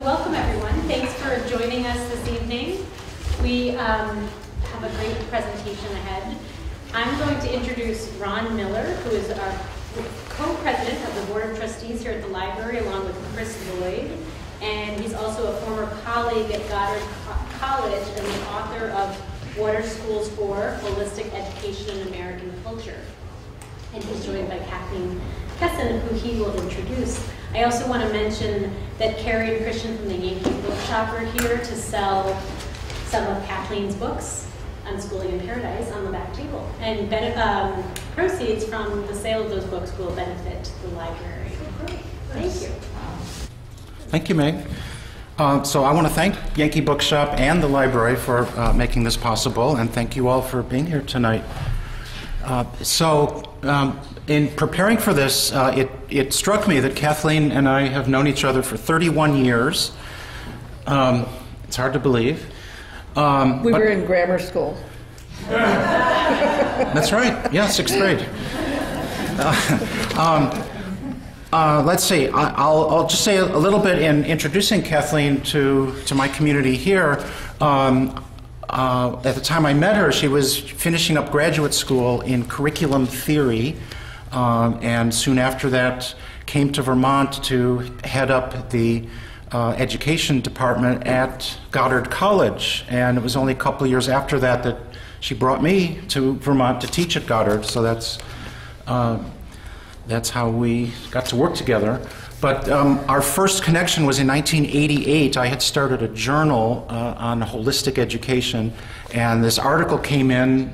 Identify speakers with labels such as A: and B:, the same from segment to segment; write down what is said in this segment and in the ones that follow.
A: Welcome everyone. Thanks for joining us this evening. We have a great presentation ahead. I'm going to introduce Ron Miller, who is our co-president of the Board of Trustees here at the library, along with Chris Lloyd. And he's also a former colleague at Goddard College and the author of What Are Schools For? Holistic Education in American Culture. And he's joined by Kathleen, Kesson, who he will introduce. I also want to mention that Carrie and Christian from the Yankee Bookshop are here to sell some of Kathleen's books, Unschooling in Paradise, on the back table. And proceeds from the sale of those books will benefit the library. Thank you.
B: Thank you, Meg. So I want to thank Yankee Bookshop and the library for making this possible, and thank you all for being here tonight. In preparing for this, it struck me that Kathleen and I have known each other for 31 years. It's hard to believe.
C: We were in grammar school.
B: That's right. Yeah, 6th grade. Let's see. I'll just say a little bit in introducing Kathleen to my community here. At the time I met her, she was finishing up graduate school in curriculum theory, and soon after that came to Vermont to head up the education department at Goddard College. And it was only a couple of years after that that she brought me to Vermont to teach at Goddard. So that's how we got to work together. But our first connection was in 1988. I had started a journal on holistic education, and this article came in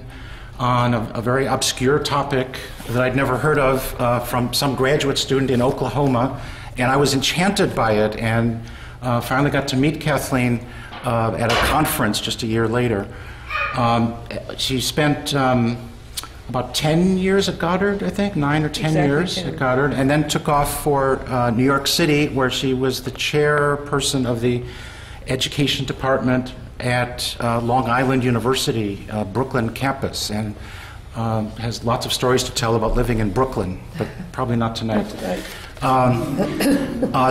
B: on a very obscure topic that I'd never heard of from some graduate student in Oklahoma, and I was enchanted by it, and finally got to meet Kathleen at a conference just a year later. She spent about 10 years at Goddard, I think, 9 or 10 years at Goddard, and then took off for New York City, where she was the chairperson of the education department at Long Island University, Brooklyn campus, and has lots of stories to tell about living in Brooklyn, but probably not tonight.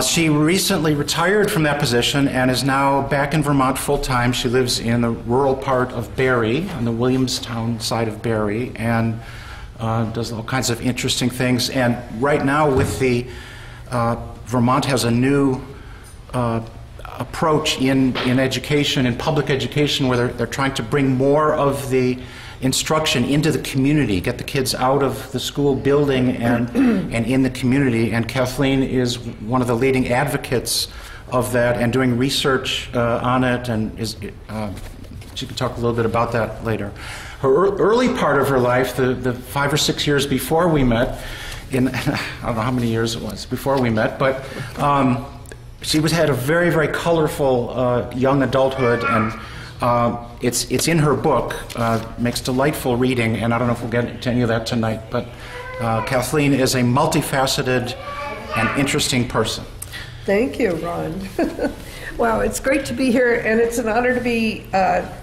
B: She recently retired from that position and is now back in Vermont full-time. She lives in the rural part of Barrie, on the Williamstown side of Barrie, and does all kinds of interesting things. And right now with the, Vermont has a new approach in education, in public education, where they're trying to bring more of the instruction into the community, get the kids out of the school building and in the community. And Kathleen is one of the leading advocates of that and doing research on it, and she can talk a little bit about that later. Her early part of her life, the 5 or 6 years before we met, I don't know how many years it was before we met, but she had a very, very colorful young adulthood, and it's in her book, makes delightful reading, and I don't know if we'll get to any of that tonight, but Kathleen is a multifaceted and interesting person.
C: Thank you, Ron. Wow, it's great to be here, and it's an honor to be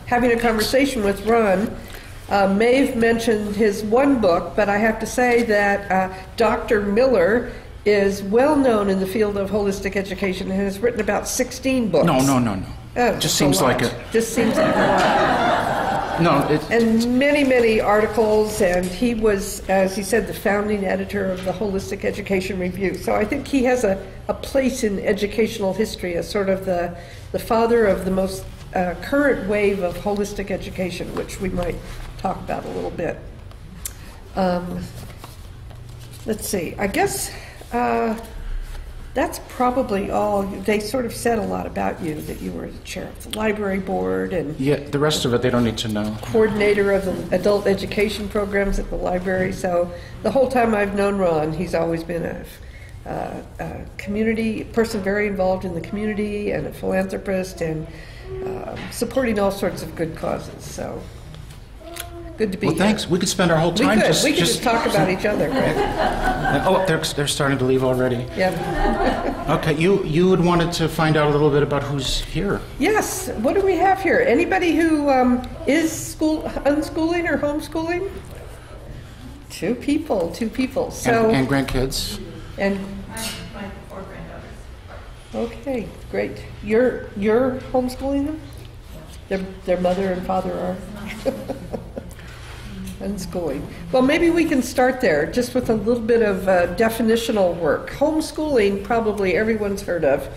C: having a conversation with Ron. Maeve mentioned his one book, but I have to say that Dr. Miller is well known in the field of holistic education and has written about 16 books.
B: No. Just seems like it.
C: Just seems like a lot.
B: No,
C: and many articles, and he was, as he said, the founding editor of the Holistic Education Review. So I think he has a place in educational history as sort of the father of the most current wave of holistic education, which we might talk about a little bit. Let's see, I guess that's probably all. They sort of said a lot about you, that you were the chair of the library board and
B: yeah, the rest of it they don't need to know.
C: Coordinator of the adult education programs at the library. So the whole time I've known Ron, he's always been a community person, very involved in the community, and a philanthropist, and supporting all sorts of good causes. So good to be here.
B: Thanks. We could spend our whole time
C: we could just talk about each other, right?
B: Oh, they're starting to leave already.
C: Yeah.
B: Okay, you had wanted to find out a little bit about who's here.
C: Yes. What do we have here? Anybody who is unschooling or homeschooling? Two people. So
B: and grandkids.
C: And
D: my 4 granddaughters.
C: Okay, great. You're homeschooling them? Their mother and father are? Unschooling. Well, maybe we can start there, just with a little bit of definitional work. Homeschooling, probably everyone's heard of.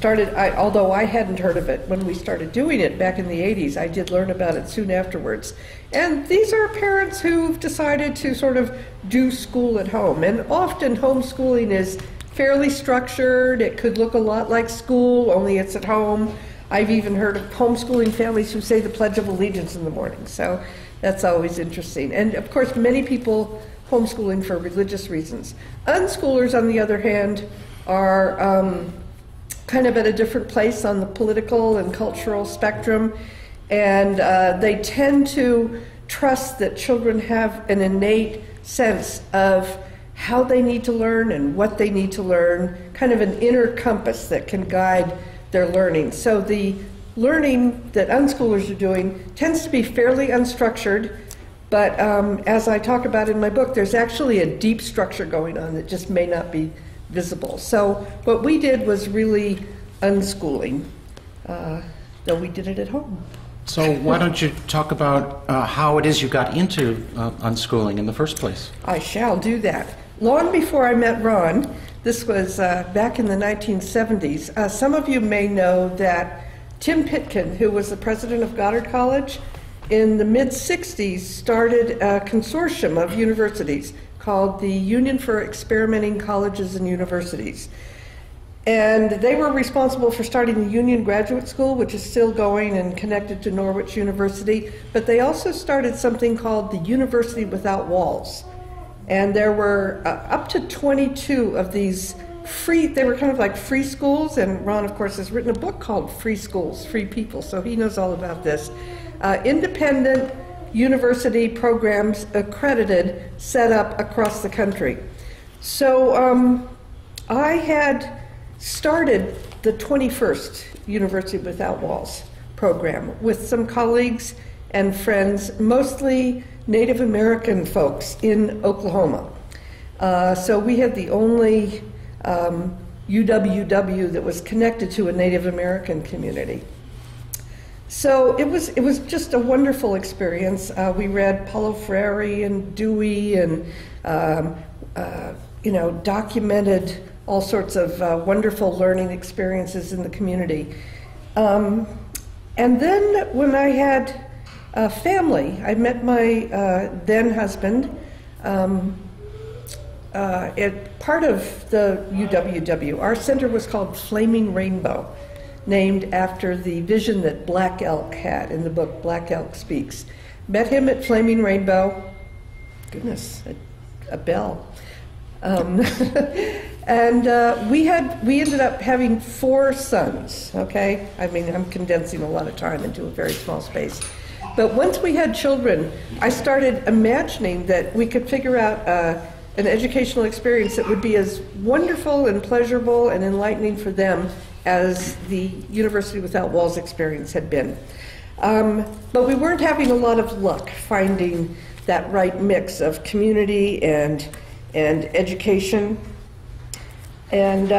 C: Although I hadn't heard of it when we started doing it back in the 80s, I did learn about it soon afterwards. And these are parents who've decided to sort of do school at home. And often homeschooling is fairly structured. It could look a lot like school, only it's at home. I've even heard of homeschooling families who say the Pledge of Allegiance in the morning. So that's always interesting. And of course, many people homeschooling for religious reasons. Unschoolers, on the other hand, are kind of at a different place on the political and cultural spectrum. And they tend to trust that children have an innate sense of how they need to learn and what they need to learn, kind of an inner compass that can guide their learning. So the learning that unschoolers are doing tends to be fairly unstructured, but as I talk about in my book, there's actually a deep structure going on that just may not be visible. So what we did was really unschooling, though we did it at home.
B: So why don't you talk about how it is you got into unschooling in the first place?
C: I shall do that. Long before I met Ron, this was back in the 1970s, some of you may know that Tim Pitkin, who was the president of Goddard College, in the mid-60s started a consortium of universities called the Union for Experimenting Colleges and Universities. And they were responsible for starting the Union Graduate School, which is still going and connected to Norwich University. But they also started something called the University Without Walls. And there were up to 22 of these they were kind of like free schools. And Ron, of course, has written a book called Free Schools, Free People, so he knows all about this. Independent university programs accredited, set up across the country. So I had started the 21st University Without Walls program with some colleagues and friends, mostly Native American folks in Oklahoma. So we had the only UWW that was connected to a Native American community. So it was just a wonderful experience. We read Paulo Freire and Dewey and documented all sorts of wonderful learning experiences in the community. And then when I had a family, I met my then husband at part of the UWW. Our center was called Flaming Rainbow, named after the vision that Black Elk had in the book Black Elk Speaks. Met him at Flaming Rainbow. Goodness, a bell. And we ended up having 4 sons, okay? I mean, I'm condensing a lot of time into a very small space. But once we had children, I started imagining that we could figure out an educational experience that would be as wonderful and pleasurable and enlightening for them as the University Without Walls experience had been. But we weren't having a lot of luck finding that right mix of community and education. And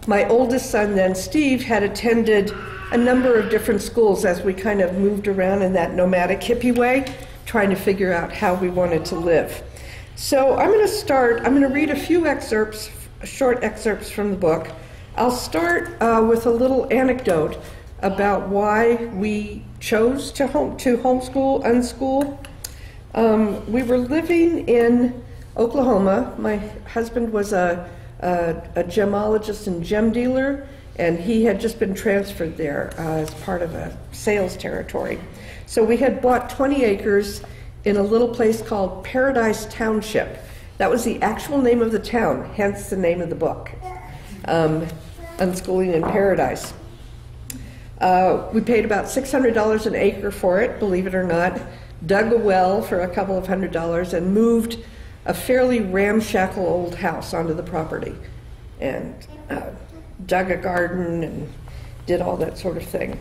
C: my oldest son then, Steve, had attended a number of different schools as we kind of moved around in that nomadic hippie way, trying to figure out how we wanted to live. So I'm going to read a few excerpts, short excerpts from the book. I'll start with a little anecdote about why we chose to homeschool, unschool. We were living in Oklahoma. My husband was a gemologist and gem dealer, and he had just been transferred there as part of a sales territory. So we had bought 20 acres in a little place called Paradise Township. That was the actual name of the town, hence the name of the book, Unschooling in Paradise. We paid about $600 an acre for it, believe it or not, dug a well for a couple of $100s, and moved a fairly ramshackle old house onto the property, and dug a garden and did all that sort of thing.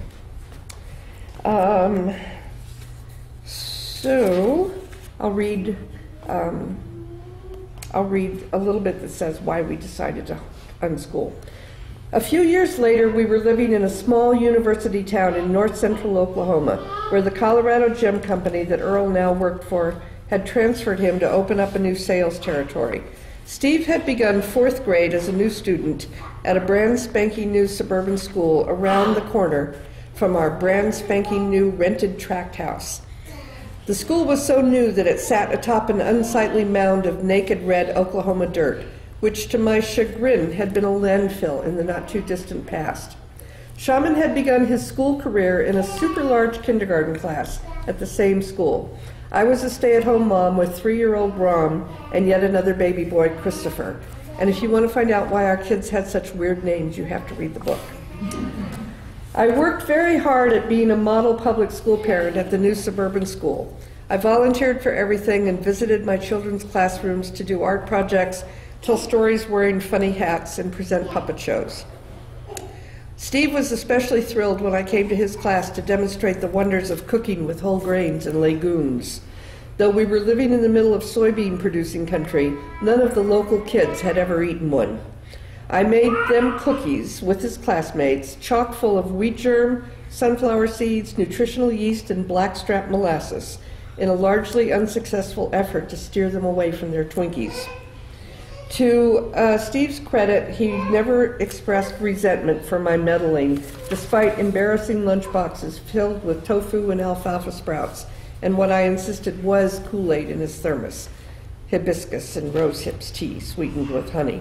C: So I'll read a little bit that says why we decided to unschool. A few years later, we were living in a small university town in north central Oklahoma, where the Colorado Gem Company that Earl now worked for had transferred him to open up a new sales territory. Steve had begun 4th grade as a new student at a brand spanking new suburban school around the corner from our brand spanking new rented tract house. The school was so new that it sat atop an unsightly mound of naked red Oklahoma dirt, which to my chagrin had been a landfill in the not-too-distant past. Shaman had begun his school career in a super-large kindergarten class at the same school. I was a stay-at-home mom with 3-year-old Rom and yet another baby boy, Christopher. And if you want to find out why our kids had such weird names, you have to read the book. I worked very hard at being a model public school parent at the new suburban school. I volunteered for everything and visited my children's classrooms to do art projects, tell stories wearing funny hats, and present puppet shows. Steve was especially thrilled when I came to his class to demonstrate the wonders of cooking with whole grains and legumes. Though we were living in the middle of soybean-producing country, none of the local kids had ever eaten one. I made them cookies with his classmates, chock full of wheat germ, sunflower seeds, nutritional yeast, and blackstrap molasses, in a largely unsuccessful effort to steer them away from their Twinkies. To Steve's credit, he never expressed resentment for my meddling, despite embarrassing lunchboxes filled with tofu and alfalfa sprouts, and what I insisted was Kool-Aid in his thermos, hibiscus and rose hips tea sweetened with honey.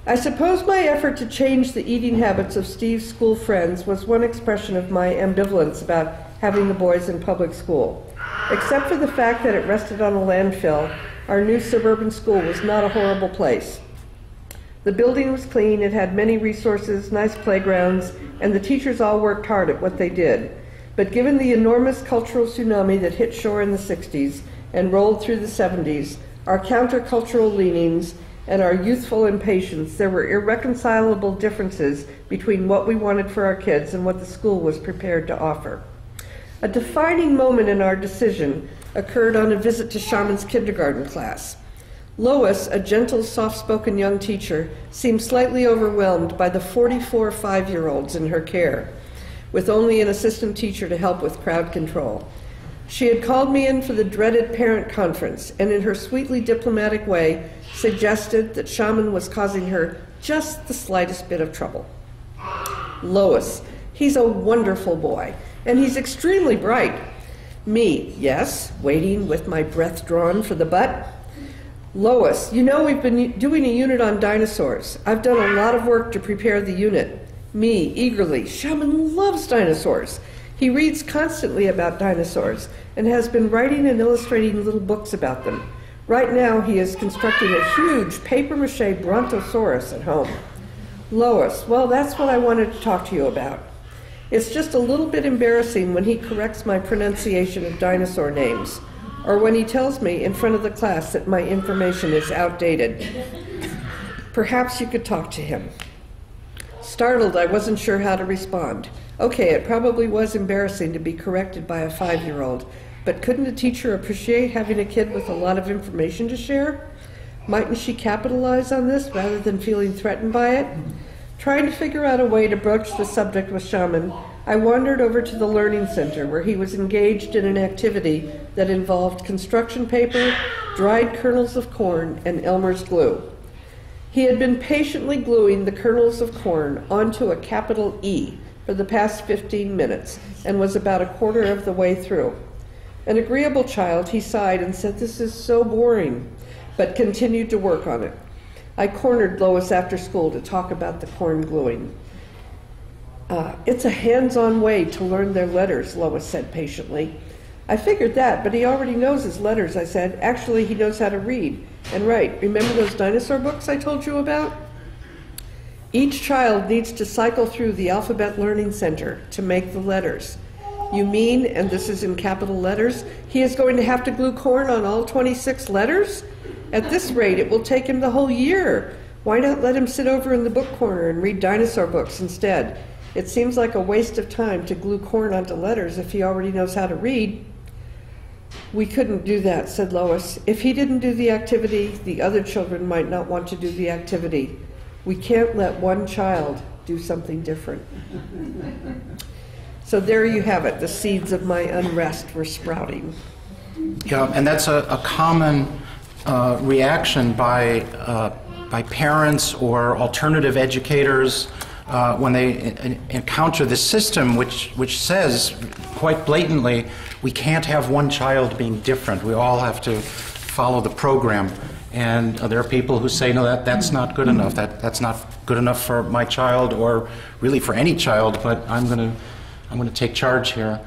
C: I suppose my effort to change the eating habits of Steve's school friends was one expression of my ambivalence about having the boys in public school. Except for the fact that it rested on a landfill, our new suburban school was not a horrible place. The building was clean, it had many resources, nice playgrounds, and the teachers all worked hard at what they did. But given the enormous cultural tsunami that hit shore in the 60s and rolled through the 70s, our countercultural leanings, and our youthful impatience, there were irreconcilable differences between what we wanted for our kids and what the school was prepared to offer. A defining moment in our decision occurred on a visit to Shaman's kindergarten class. Lois, a gentle, soft-spoken young teacher, seemed slightly overwhelmed by the 44 5-year-olds in her care, with only an assistant teacher to help with crowd control. She had called me in for the dreaded parent conference, and in her sweetly diplomatic way, suggested that Shaman was causing her just the slightest bit of trouble. Lois, he's a wonderful boy, and he's extremely bright. Me, yes, waiting with my breath drawn for the butt. Lois, you know we've been doing a unit on dinosaurs. I've done a lot of work to prepare the unit. Me, eagerly, Shaman loves dinosaurs. He reads constantly about dinosaurs and has been writing and illustrating little books about them. Right now he is constructing a huge papier-mâché brontosaurus at home. Lois, well, that's what I wanted to talk to you about. It's just a little bit embarrassing when he corrects my pronunciation of dinosaur names, or when he tells me in front of the class that my information is outdated. Perhaps you could talk to him. Startled, I wasn't sure how to respond. Okay, it probably was embarrassing to be corrected by a 5-year-old, but couldn't a teacher appreciate having a kid with a lot of information to share? Mightn't she capitalize on this rather than feeling threatened by it? Trying to figure out a way to broach the subject with Shaman, I wandered over to the Learning Center where he was engaged in an activity that involved construction paper, dried kernels of corn, and Elmer's glue. He had been patiently gluing the kernels of corn onto a capital E for the past 15 minutes and was about a quarter of the way through. An agreeable child, he sighed and said, "This is so boring," but continued to work on it. I cornered Lois after school to talk about the corn gluing. It's a hands-on way to learn their letters, Lois said patiently. I figured that, but he already knows his letters, I said. Actually, he knows how to read and write. Remember those dinosaur books I told you about? Each child needs to cycle through the Alphabet Learning Center to make the letters. You mean, and this is in capital letters, he is going to have to glue corn on all 26 letters? At this rate, it will take him the whole year. Why not let him sit over in the book corner and read dinosaur books instead? It seems like a waste of time to glue corn onto letters if he already knows how to read. We couldn't do that, said Lois. If he didn't do the activity, the other children might not want to do the activity. We can't let one child do something different. So there you have it. The seeds of my unrest were sprouting.
B: Yeah, and that's a common reaction by parents or alternative educators when they encounter the system which says quite blatantly, we can't have one child being different. We all have to follow the program. And there are people who say, no, that's not good enough. That's not good enough for my child, or really for any child, but I'm going to take charge here.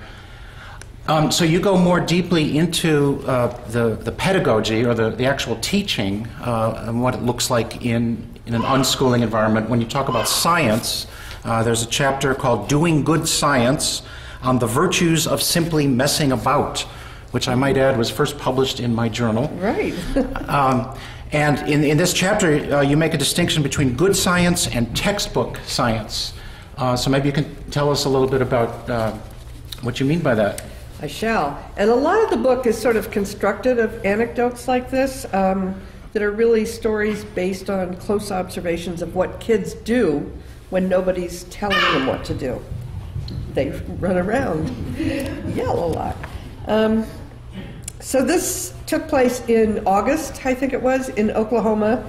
B: So you go more deeply into the pedagogy, or the actual teaching, and what it looks like in an unschooling environment. When you talk about science, there's a chapter called Doing Good Science on the Virtues of Simply Messing About, which I might add was first published in my journal.
C: Right.
B: And in this chapter, you make a distinction between good science and textbook science. So maybe you can tell us a little bit about what you mean by that.
C: I shall. And a lot of the book is sort of constructed of anecdotes like this that are really stories based on close observations of what kids do when nobody's telling them what to do. They run around, yell a lot. So this took place in August, I think it was, in Oklahoma,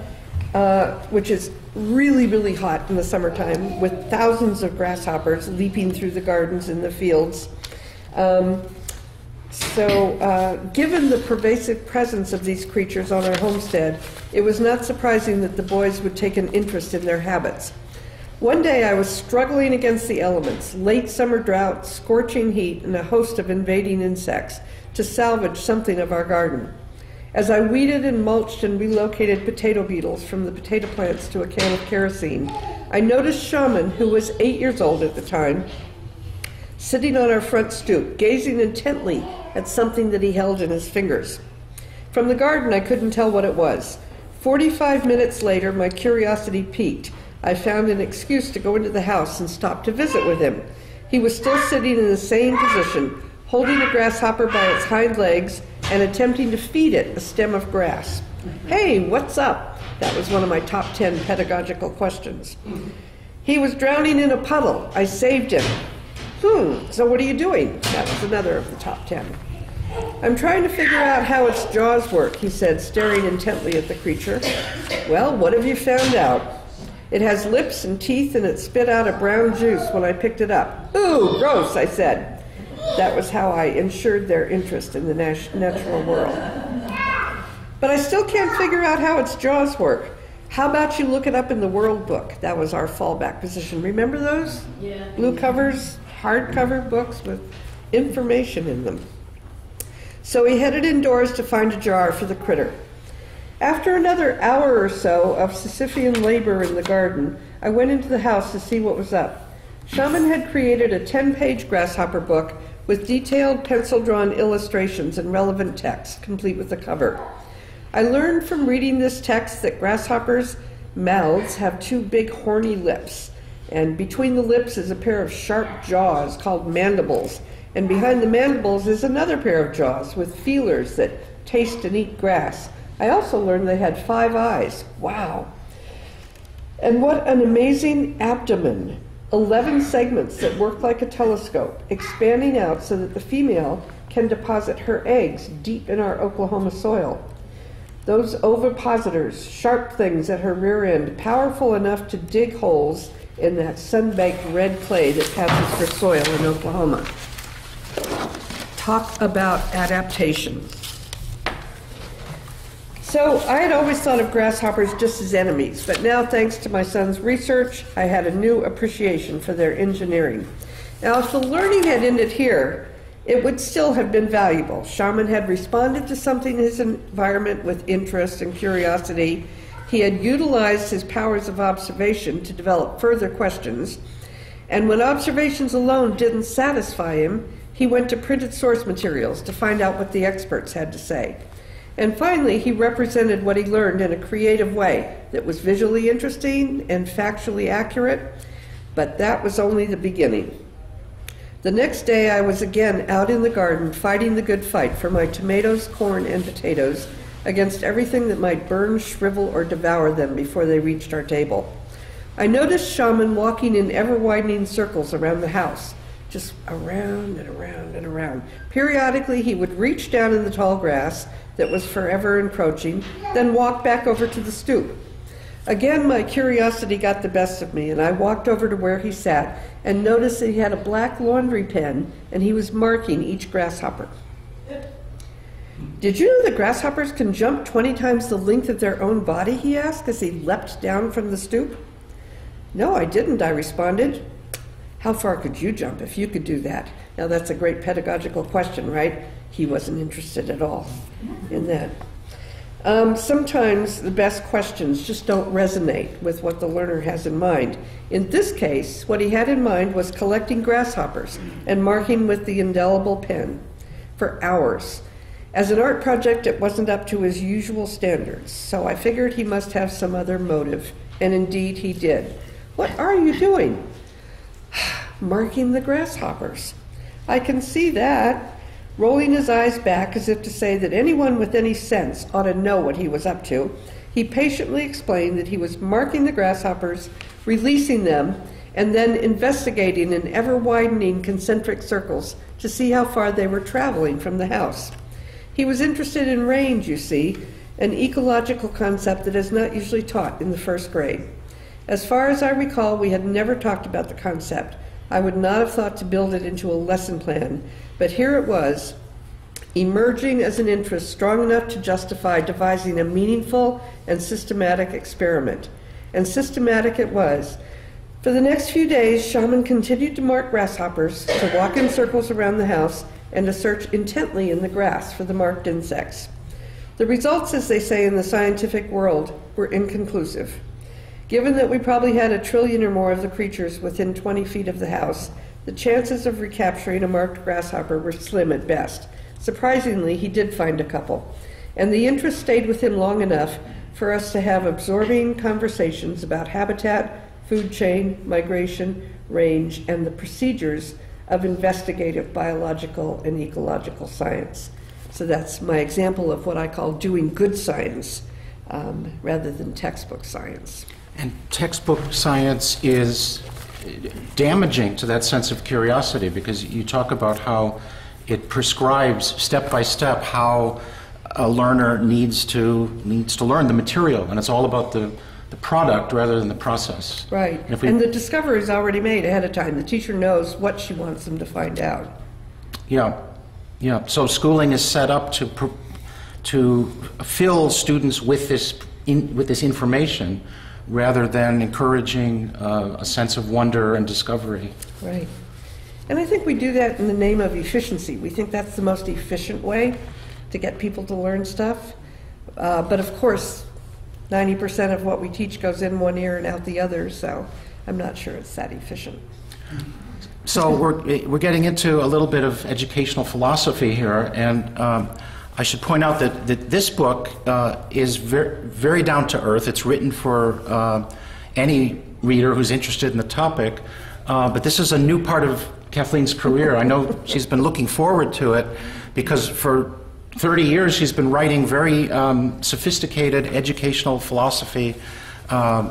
C: which is really, really hot in the summertime, with thousands of grasshoppers leaping through the gardens and the fields. Given the pervasive presence of these creatures on our homestead, it was not surprising that the boys would take an interest in their habits. One day I was struggling against the elements, late summer drought, scorching heat, and a host of invading insects, to salvage something of our garden. As I weeded and mulched and relocated potato beetles from the potato plants to a can of kerosene, I noticed Shaman, who was 8 years old at the time, sitting on our front stoop, gazing intently at something that he held in his fingers. From the garden, I couldn't tell what it was. 45 minutes later, my curiosity piqued. I found an excuse to go into the house and stop to visit with him. He was still sitting in the same position, holding a grasshopper by its hind legs and attempting to feed it a stem of grass. Hey, what's up? That was one of my top 10 pedagogical questions. He was drowning in a puddle. I saved him. So what are you doing? That was another of the top 10. I'm trying to figure out how its jaws work, he said, staring intently at the creature. Well, what have you found out? It has lips and teeth, and it spit out a brown juice when I picked it up. Ooh, gross, I said. That was how I ensured their interest in the natural world. But I still can't figure out how its jaws work. How about you look it up in the World Book? That was our fallback position. Remember those?
A: Yeah.
C: Blue covers, hardcover books with information in them. So he headed indoors to find a jar for the critter. After another hour or so of Sisyphean labor in the garden, I went into the house to see what was up. Shaman had created a 10-page grasshopper book with detailed pencil-drawn illustrations and relevant text, complete with the cover. I learned from reading this text that grasshoppers' mouths have 2 big horny lips, and between the lips is a pair of sharp jaws called mandibles, and behind the mandibles is another pair of jaws with feelers that taste and eat grass. I also learned they had 5 eyes. Wow. And what an amazing abdomen. 11 segments that work like a telescope, expanding out so that the female can deposit her eggs deep in our Oklahoma soil. Those ovipositors, sharp things at her rear end, powerful enough to dig holes in that sun-baked red clay that passes for soil in Oklahoma. Talk about adaptation. So I had always thought of grasshoppers just as enemies, but now, thanks to my son's research, I had a new appreciation for their engineering. Now, if the learning had ended here, it would still have been valuable. Shaman had responded to something in his environment with interest and curiosity. He had utilized his powers of observation to develop further questions, and when observations alone didn't satisfy him, he went to printed source materials to find out what the experts had to say. And finally, he represented what he learned in a creative way that was visually interesting and factually accurate, but that was only the beginning. The next day, I was again out in the garden fighting the good fight for my tomatoes, corn, and potatoes against everything that might burn, shrivel, or devour them before they reached our table. I noticed Shaman walking in ever-widening circles around the house, just around and around and around. Periodically, he would reach down in the tall grass that was forever encroaching, then walk back over to the stoop. Again, my curiosity got the best of me, and I walked over to where he sat and noticed that he had a black laundry pen, and he was marking each grasshopper. Did you know that grasshoppers can jump 20 times the length of their own body, he asked as he leapt down from the stoop. No, I didn't, I responded. How far could you jump if you could do that? Now that's a great pedagogical question, right? He wasn't interested at all in that. Sometimes the best questions just don't resonate with what the learner has in mind. In this case, what he had in mind was collecting grasshoppers and marking with the indelible pen for hours. As an art project, it wasn't up to his usual standards, so I figured he must have some other motive, and indeed he did. What are you doing? Marking the grasshoppers. I can see that. Rolling his eyes back as if to say that anyone with any sense ought to know what he was up to, he patiently explained that he was marking the grasshoppers, releasing them, and then investigating in ever-widening concentric circles to see how far they were traveling from the house. He was interested in range, you see, an ecological concept that is not usually taught in the first grade. As far as I recall, we had never talked about the concept. I would not have thought to build it into a lesson plan, but here it was, emerging as an interest strong enough to justify devising a meaningful and systematic experiment. And systematic it was. For the next few days, Shaman continued to mark grasshoppers, to walk in circles around the house, and to search intently in the grass for the marked insects. The results, as they say in the scientific world, were inconclusive. Given that we probably had 1 trillion or more of the creatures within 20 feet of the house, the chances of recapturing a marked grasshopper were slim at best. Surprisingly, he did find a couple, and the interest stayed with him long enough for us to have absorbing conversations about habitat, food chain, migration, range, and the procedures of investigative biological and ecological science. So that's my example of what I call doing good science rather than textbook science.
B: And textbook science is damaging to that sense of curiosity, because you talk about how it prescribes step by step how a learner needs to learn the material, and it's all about the product rather than the process.
C: Right, and the discovery is already made ahead of time. The teacher knows what she wants them to find out.
B: Yeah, yeah. So schooling is set up to fill students with this information, rather than encouraging a sense of wonder and discovery.
C: Right. And I think we do that in the name of efficiency. We think that's the most efficient way to get people to learn stuff. But of course, 90% of what we teach goes in one ear and out the other, so I'm not sure it's that efficient.
B: So we're getting into a little bit of educational philosophy here, and I should point out that this book is very down to earth. It's written for any reader who's interested in the topic, but this is a new part of Kathleen's career. I know she's been looking forward to it, because for 30 years she's been writing very sophisticated educational philosophy.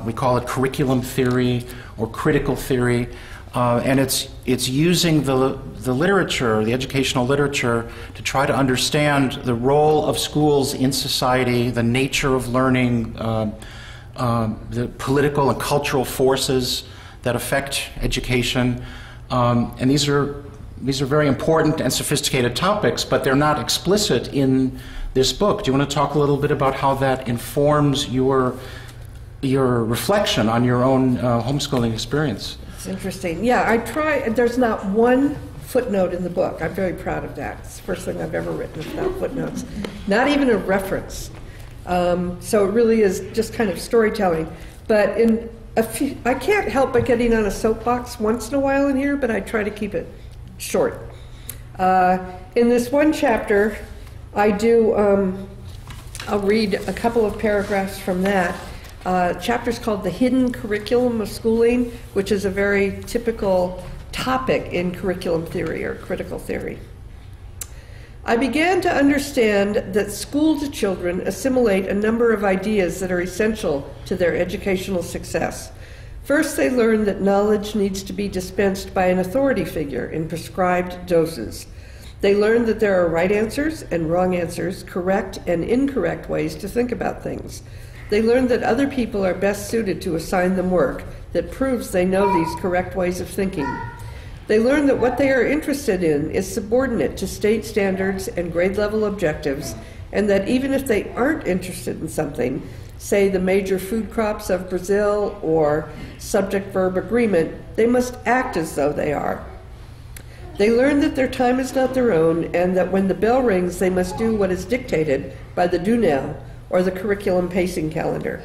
B: We call it curriculum theory or critical theory. And it's using the literature, the educational literature, to try to understand the role of schools in society, the nature of learning, the political and cultural forces that affect education. And these are very important and sophisticated topics, but they're not explicit in this book. Do you want to talk a little bit about how that informs your reflection on your own homeschooling experience?
C: It's interesting. Yeah, I try. There's not one footnote in the book. I'm very proud of that. It's the first thing I've ever written without footnotes. Not even a reference. So it really is just kind of storytelling. But I can't help but getting on a soapbox once in a while in here, but I try to keep it short. In this one chapter, I'll read a couple of paragraphs from that. Chapter's called The Hidden Curriculum of Schooling, which is a very typical topic in curriculum theory or critical theory. I began to understand that schooled children assimilate a number of ideas that are essential to their educational success. First, they learn that knowledge needs to be dispensed by an authority figure in prescribed doses. They learn that there are right answers and wrong answers, correct and incorrect ways to think about things. They learn that other people are best suited to assign them work that proves they know these correct ways of thinking. They learn that what they are interested in is subordinate to state standards and grade-level objectives, and that even if they aren't interested in something, say the major food crops of Brazil or subject-verb agreement, they must act as though they are. They learn that their time is not their own, and that when the bell rings, they must do what is dictated by the do now, or the curriculum pacing calendar.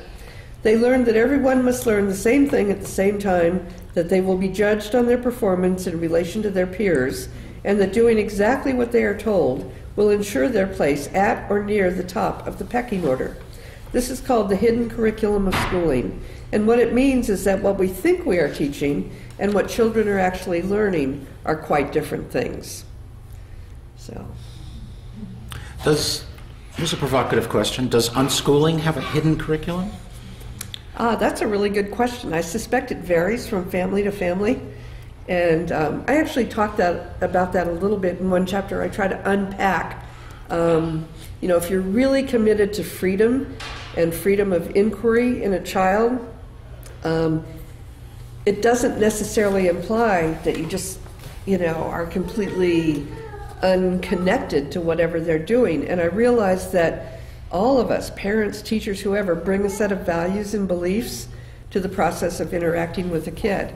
C: They learn that everyone must learn the same thing at the same time, that they will be judged on their performance in relation to their peers, and that doing exactly what they are told will ensure their place at or near the top of the pecking order. This is called the hidden curriculum of schooling, and what it means is that what we think we are teaching and what children are actually learning are quite different things. So,
B: here's a provocative question. Does unschooling have a hidden curriculum?
C: That's a really good question. I suspect it varies from family to family. And I actually talked about that a little bit in one chapter. I try to unpack, if you're really committed to freedom and freedom of inquiry in a child, it doesn't necessarily imply that you just, are completely unconnected to whatever they're doing. And I realize that all of us, parents, teachers, whoever, bring a set of values and beliefs to the process of interacting with a kid.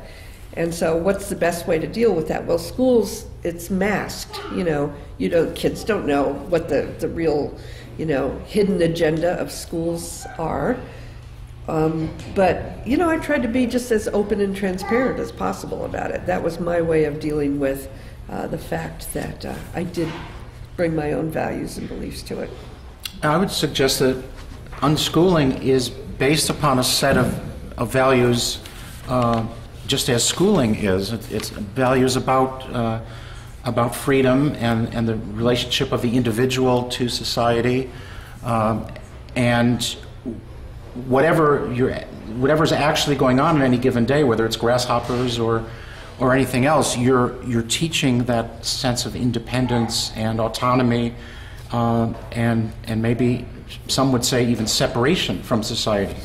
C: And so what's the best way to deal with that? Well, schools, it's masked, kids don't know what the real, hidden agenda of schools are. But I tried to be just as open and transparent as possible about it. That was my way of dealing with the fact that I did bring my own values and beliefs to it.
B: I would suggest that unschooling is based upon a set of values, just as schooling is. It's values about freedom and the relationship of the individual to society, and whatever's actually going on any given day, whether it's grasshoppers or anything else, you're teaching that sense of independence and autonomy. And maybe some would say even separation from society.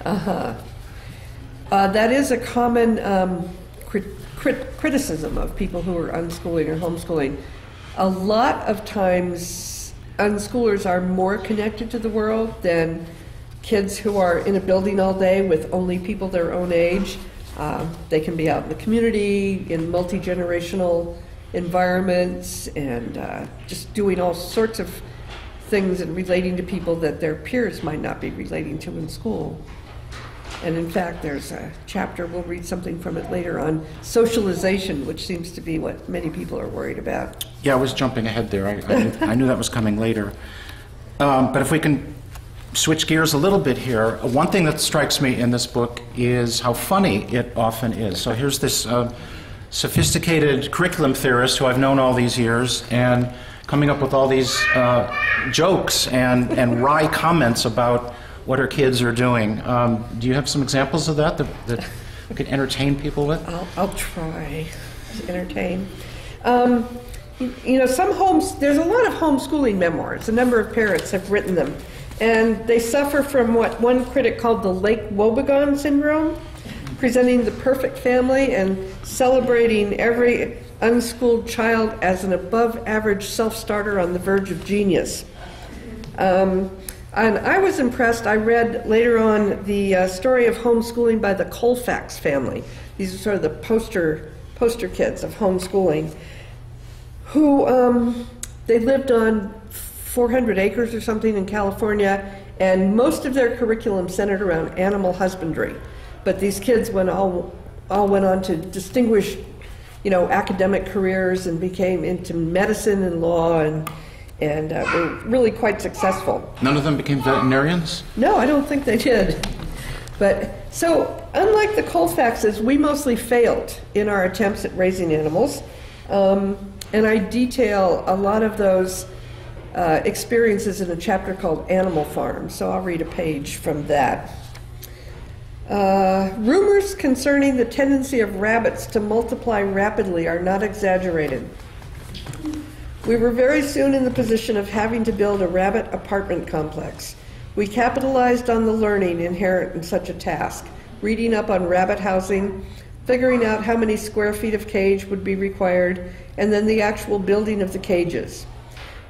C: That is a common criticism of people who are unschooling or homeschooling. A lot of times, unschoolers are more connected to the world than kids who are in a building all day with only people their own age. They can be out in the community, in multi-generational environments, and just doing all sorts of things and relating to people that their peers might not be relating to in school. And in fact, there's a chapter, we'll read something from it later, on socialization, which seems to be what many people are worried about.
B: Yeah, I was jumping ahead there. I knew that was coming later. But if we can switch gears a little bit here, one thing that strikes me in this book is how funny it often is. So here's this sophisticated curriculum theorist who I've known all these years, and coming up with all these jokes and wry comments about what her kids are doing. Do you have some examples of that we could entertain people with?
C: I'll try to entertain. There's a lot of homeschooling memoirs. A number of parents have written them, and they suffer from what one critic called the Lake Wobegon syndrome, presenting the perfect family and celebrating every unschooled child as an above-average self-starter on the verge of genius. And I was impressed. I read later on the story of homeschooling by the Colfax family. These are sort of the poster kids of homeschooling, who they lived on 400 acres or something in California, and most of their curriculum centered around animal husbandry. But these kids all went on to distinguished, academic careers and became into medicine and law and were really quite successful.
B: None of them became veterinarians?
C: No, I don't think they did. But so, unlike the Colfaxes, we mostly failed in our attempts at raising animals. And I detail a lot of those experiences in a chapter called Animal Farm. So I'll read a page from that. Rumors concerning the tendency of rabbits to multiply rapidly are not exaggerated. We were very soon in the position of having to build a rabbit apartment complex. We capitalized on the learning inherent in such a task, reading up on rabbit housing, figuring out how many square feet of cage would be required, and then the actual building of the cages.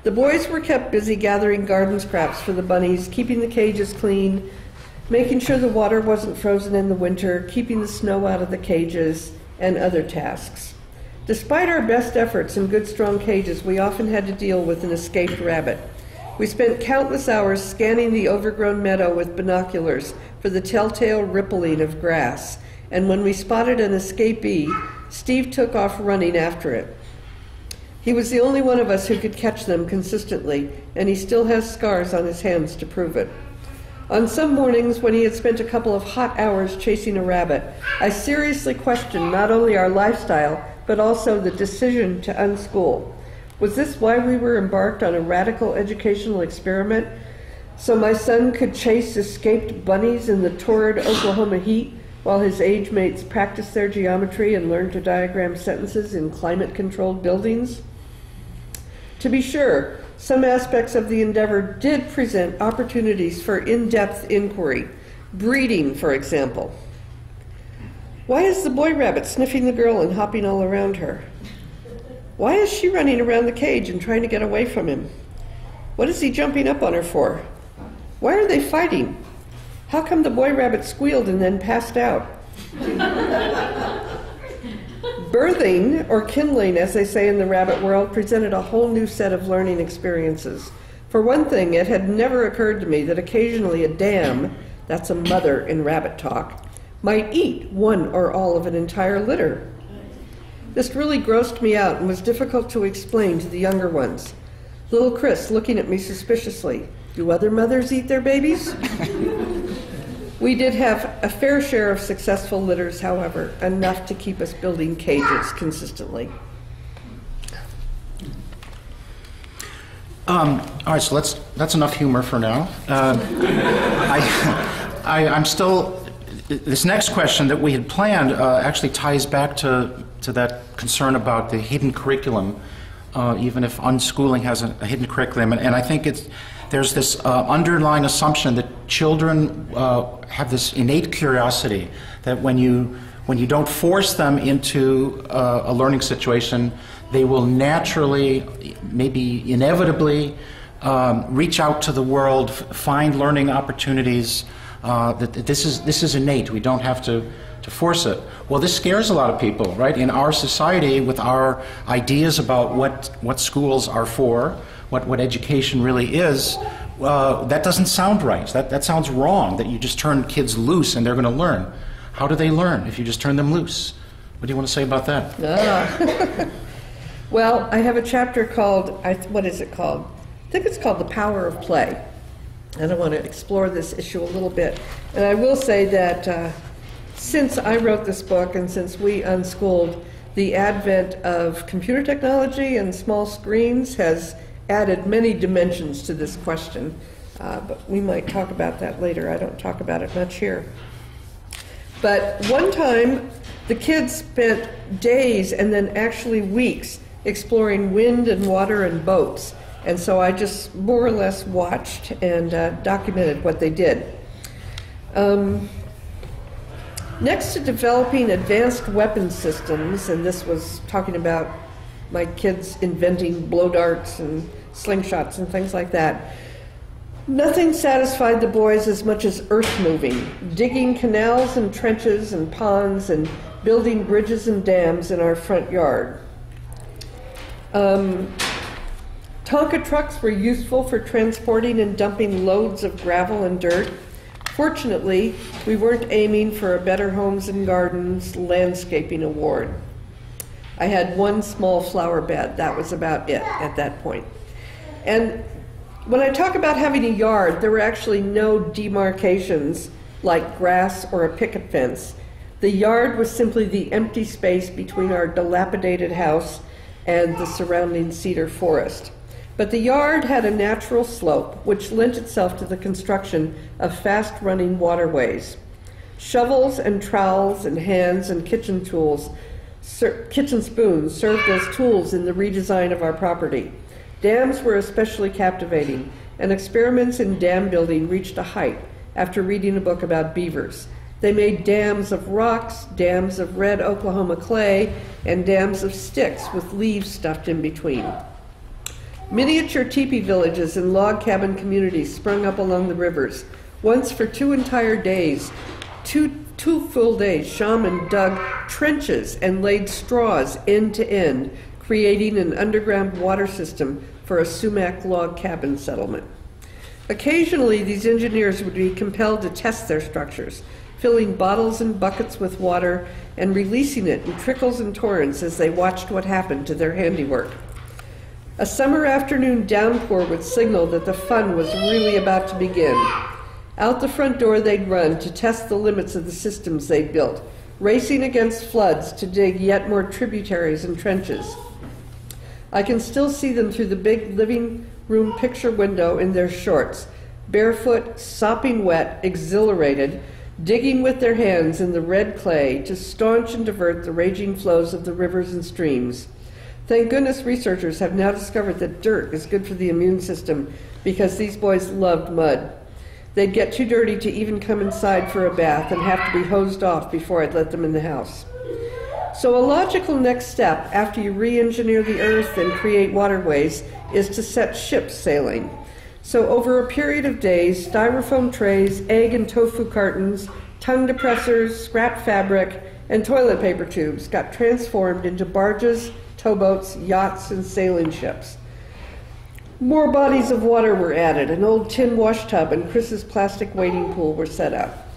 C: The boys were kept busy gathering garden scraps for the bunnies, keeping the cages clean, making sure the water wasn't frozen in the winter, keeping the snow out of the cages, and other tasks. Despite our best efforts in good, strong cages, we often had to deal with an escaped rabbit. We spent countless hours scanning the overgrown meadow with binoculars for the telltale rippling of grass, and when we spotted an escapee, Steve took off running after it. He was the only one of us who could catch them consistently, and he still has scars on his hands to prove it. On some mornings, when he had spent a couple of hot hours chasing a rabbit, I seriously questioned not only our lifestyle, but also the decision to unschool. Was this why we were embarked on a radical educational experiment? So my son could chase escaped bunnies in the torrid Oklahoma heat, while his age mates practiced their geometry and learned to diagram sentences in climate-controlled buildings? To be sure, some aspects of the endeavor did present opportunities for in-depth inquiry, breeding, for example. Why is the boy rabbit sniffing the girl and hopping all around her? Why is she running around the cage and trying to get away from him? What is he jumping up on her for? Why are they fighting? How come the boy rabbit squealed and then passed out? Birthing, or kindling, as they say in the rabbit world, presented a whole new set of learning experiences. For one thing, it had never occurred to me that occasionally a dam, that's a mother in rabbit talk, might eat one or all of an entire litter. This really grossed me out and was difficult to explain to the younger ones. Little Chris looking at me suspiciously. Do other mothers eat their babies? We did have a fair share of successful litters, however, enough to keep us building cages consistently.
B: All right, so that's enough humor for now. I'm still, this next question that we had planned actually ties back to that concern about the hidden curriculum, even if unschooling has a hidden curriculum. And I think there's this underlying assumption that children have this innate curiosity that when you don't force them into a learning situation, they will naturally, maybe inevitably, reach out to the world, find learning opportunities. That this is innate. We don't have to force it. Well, this scares a lot of people, right? In our society, with our ideas about what schools are for, what education really is, that doesn't sound right. That sounds wrong, that you just turn kids loose and they're going to learn. How do they learn if you just turn them loose? What do you want to say about that?
C: Well, I have a chapter called, what is it called? I think it's called The Power of Play. And I want to explore this issue a little bit. And I will say that since I wrote this book and since we unschooled, the advent of computer technology and small screens has added many dimensions to this question. But we might talk about that later. I don't talk about it much here. But one time, the kids spent days and then actually weeks exploring wind and water and boats. And so I just more or less watched and documented what they did. Next to developing advanced weapons systems, and this was talking about my kids inventing blow darts and slingshots and things like that, nothing satisfied the boys as much as earth moving, digging canals and trenches and ponds and building bridges and dams in our front yard. Tonka trucks were useful for transporting and dumping loads of gravel and dirt. Fortunately, we weren't aiming for a Better Homes and Gardens landscaping award. I had one small flower bed. That was about it at that point. And when I talk about having a yard, there were actually no demarcations like grass or a picket fence. The yard was simply the empty space between our dilapidated house and the surrounding cedar forest. But the yard had a natural slope which lent itself to the construction of fast-running waterways. Shovels and trowels and hands and kitchen tools, kitchen spoons served as tools in the redesign of our property. Dams were especially captivating, and experiments in dam building reached a height after reading a book about beavers. They made dams of rocks, dams of red Oklahoma clay, and dams of sticks with leaves stuffed in between. Miniature teepee villages and log cabin communities sprung up along the rivers. Once for 2 entire days, two full days, shaman dug trenches and laid straws end to end, creating an underground water system for a sumac log cabin settlement. Occasionally, these engineers would be compelled to test their structures, filling bottles and buckets with water and releasing it in trickles and torrents as they watched what happened to their handiwork. A summer afternoon downpour would signal that the fun was really about to begin. Out the front door they'd run to test the limits of the systems they'd built, racing against floods to dig yet more tributaries and trenches. I can still see them through the big living room picture window in their shorts, barefoot, sopping wet, exhilarated, digging with their hands in the red clay to staunch and divert the raging flows of the rivers and streams. Thank goodness researchers have now discovered that dirt is good for the immune system because these boys loved mud. They'd get too dirty to even come inside for a bath and have to be hosed off before I'd let them in the house. So a logical next step after you re-engineer the earth and create waterways is to set ships sailing. So over a period of days, styrofoam trays, egg and tofu cartons, tongue depressors, scrap fabric, and toilet paper tubes got transformed into barges, towboats, yachts, and sailing ships. More bodies of water were added. An old tin wash tub and Chris's plastic wading pool were set up.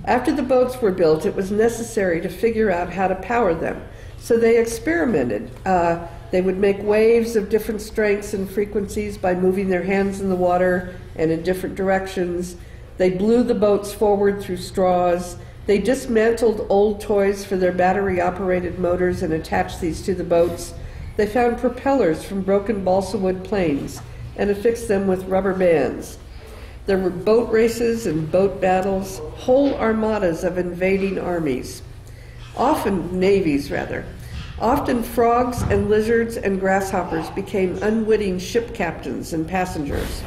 C: After the boats were built, it was necessary to figure out how to power them. So they experimented. They would make waves of different strengths and frequencies by moving their hands in the water and in different directions. They blew the boats forward through straws. They dismantled old toys for their battery-operated motors and attached these to the boats. They found propellers from broken balsa wood planes and affixed them with rubber bands. There were boat races and boat battles, whole armadas of invading armies, often navies rather. Often frogs and lizards and grasshoppers became unwitting ship captains and passengers.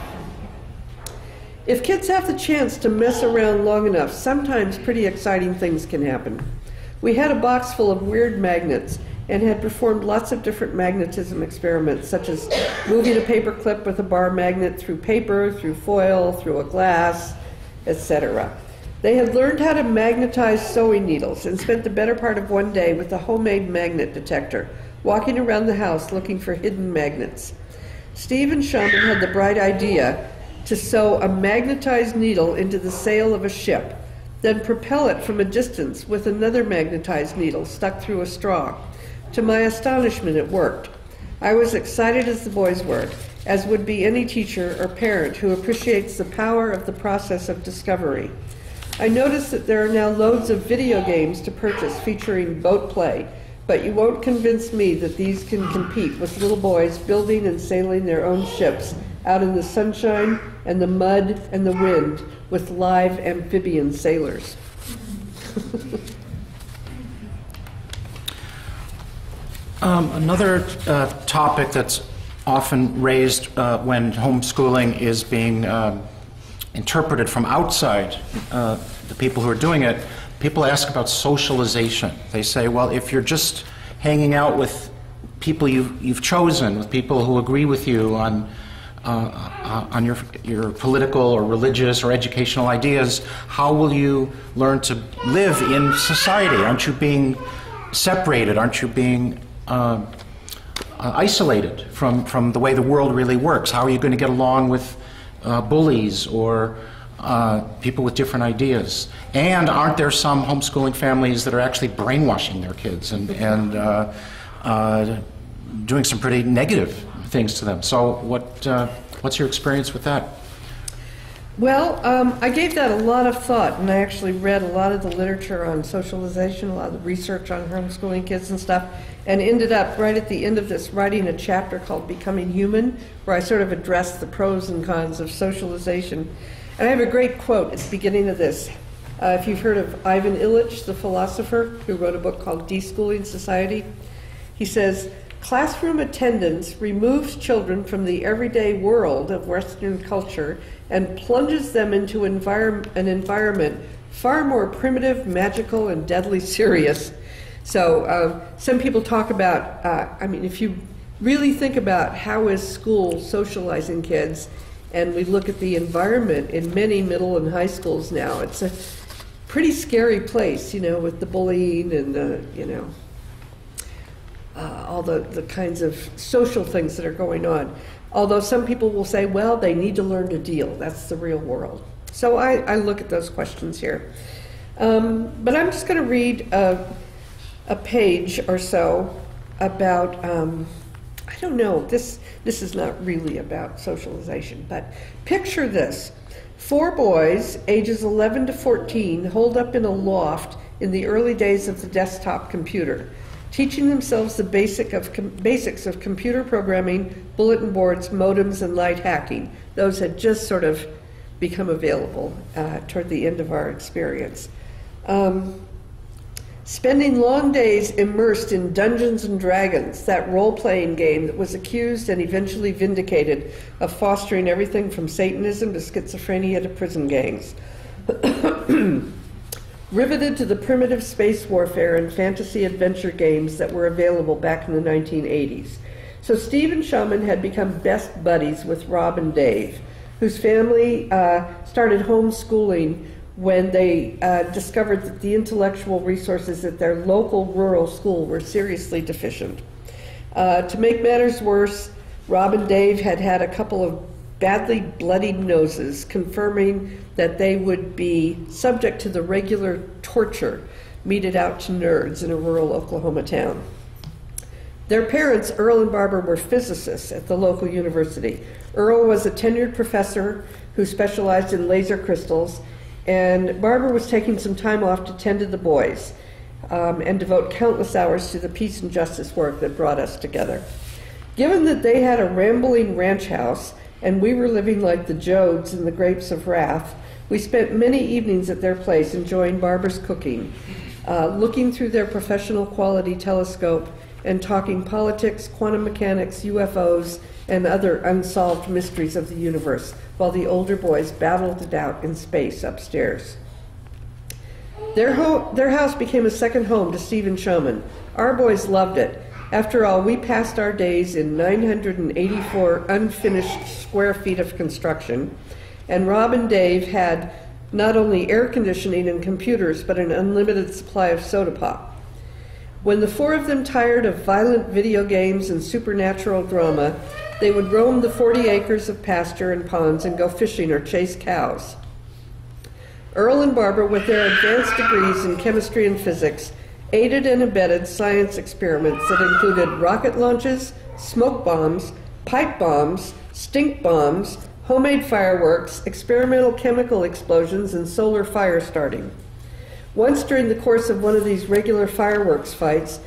C: If kids have the chance to mess around long enough, sometimes pretty exciting things can happen. We had a box full of weird magnets and had performed lots of different magnetism experiments, such as moving a paper clip with a bar magnet through paper, through foil, through a glass, etc. They had learned how to magnetize sewing needles and spent the better part of one day with a homemade magnet detector, walking around the house looking for hidden magnets. Steve and Shaman had the bright idea to sew a magnetized needle into the sail of a ship, then propel it from a distance with another magnetized needle stuck through a straw. To my astonishment, it worked. I was excited as the boys were, as would be any teacher or parent who appreciates the power of the process of discovery. I noticed that there are now loads of video games to purchase featuring boat play, but you won't convince me that these can compete with little boys building and sailing their own ships out in the sunshine and the mud and the wind with live amphibian sailors.
B: Another topic that's often raised when homeschooling is being interpreted from outside the people who are doing it, people ask about socialization. They say, well, if you're just hanging out with people you've chosen, with people who agree with you on your political or religious or educational ideas, how will you learn to live in society? Aren't you being separated? Aren't you being isolated from the way the world really works? How are you going to get along with bullies or people with different ideas? And aren't there some homeschooling families that are actually brainwashing their kids and doing some pretty negative things to them? So what's your experience with that?
C: Well, I gave that a lot of thought, and I actually read a lot of the literature on socialization, a lot of the research on homeschooling kids and stuff, and ended up right at the end of this writing a chapter called Becoming Human, where I sort of addressed the pros and cons of socialization. And I have a great quote at the beginning of this. If you've heard of Ivan Illich, the philosopher, who wrote a book called Deschooling Society, he says, classroom attendance removes children from the everyday world of Western culture and plunges them into an environment far more primitive, magical, and deadly serious. So some people talk about, if you really think about how is school socializing kids, and we look at the environment in many middle and high schools now, it's a pretty scary place, with the bullying and all the kinds of social things that are going on. Although some people will say, well, they need to learn to deal. That's the real world. So I look at those questions here. But I'm just going to read a page or so about, I don't know, this is not really about socialization, but picture this. 4 boys, ages 11 to 14, holed up in a loft in the early days of the desktop computer, teaching themselves the basics of computer programming, bulletin boards, modems, and light hacking. Those had just sort of become available toward the end of our experience. Spending long days immersed in Dungeons and Dragons, that role-playing game that was accused and eventually vindicated of fostering everything from Satanism to schizophrenia to prison gangs. Riveted to the primitive space warfare and fantasy adventure games that were available back in the 1980s. So Steve and Shaman had become best buddies with Rob and Dave, whose family started homeschooling when they discovered that the intellectual resources at their local rural school were seriously deficient. To make matters worse, Rob and Dave had had a couple of badly bloodied noses, confirming that they would be subject to the regular torture meted out to nerds in a rural Oklahoma town. Their parents, Earl and Barbara, were physicists at the local university. Earl was a tenured professor who specialized in laser crystals, and Barbara was taking some time off to tend to the boys and devote countless hours to the peace and justice work that brought us together. Given that they had a rambling ranch house and we were living like the Jodes in the Grapes of Wrath, we spent many evenings at their place enjoying Barbara's cooking, looking through their professional quality telescope and talking politics, quantum mechanics, UFOs, and other unsolved mysteries of the universe, while the older boys battled it out in space upstairs. Their house became a second home to Steve and Shaman. Our boys loved it. After all, we passed our days in 984 unfinished square feet of construction, and Rob and Dave had not only air conditioning and computers, but an unlimited supply of soda pop. When the 4 of them tired of violent video games and supernatural drama, they would roam the 40 acres of pasture and ponds and go fishing or chase cows. Earl and Barbara, with their advanced degrees in chemistry and physics, aided and abetted science experiments that included rocket launches, smoke bombs, pipe bombs, stink bombs, homemade fireworks, experimental chemical explosions, and solar fire starting. Once during the course of one of these regular fireworks fights,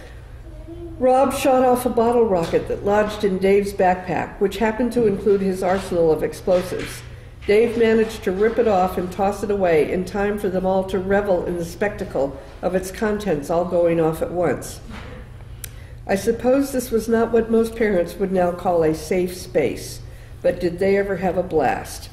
C: Rob shot off a bottle rocket that lodged in Dave's backpack, which happened to include his arsenal of explosives. Dave managed to rip it off and toss it away in time for them all to revel in the spectacle of its contents all going off at once. I suppose this was not what most parents would now call a safe space, but did they ever have a blast?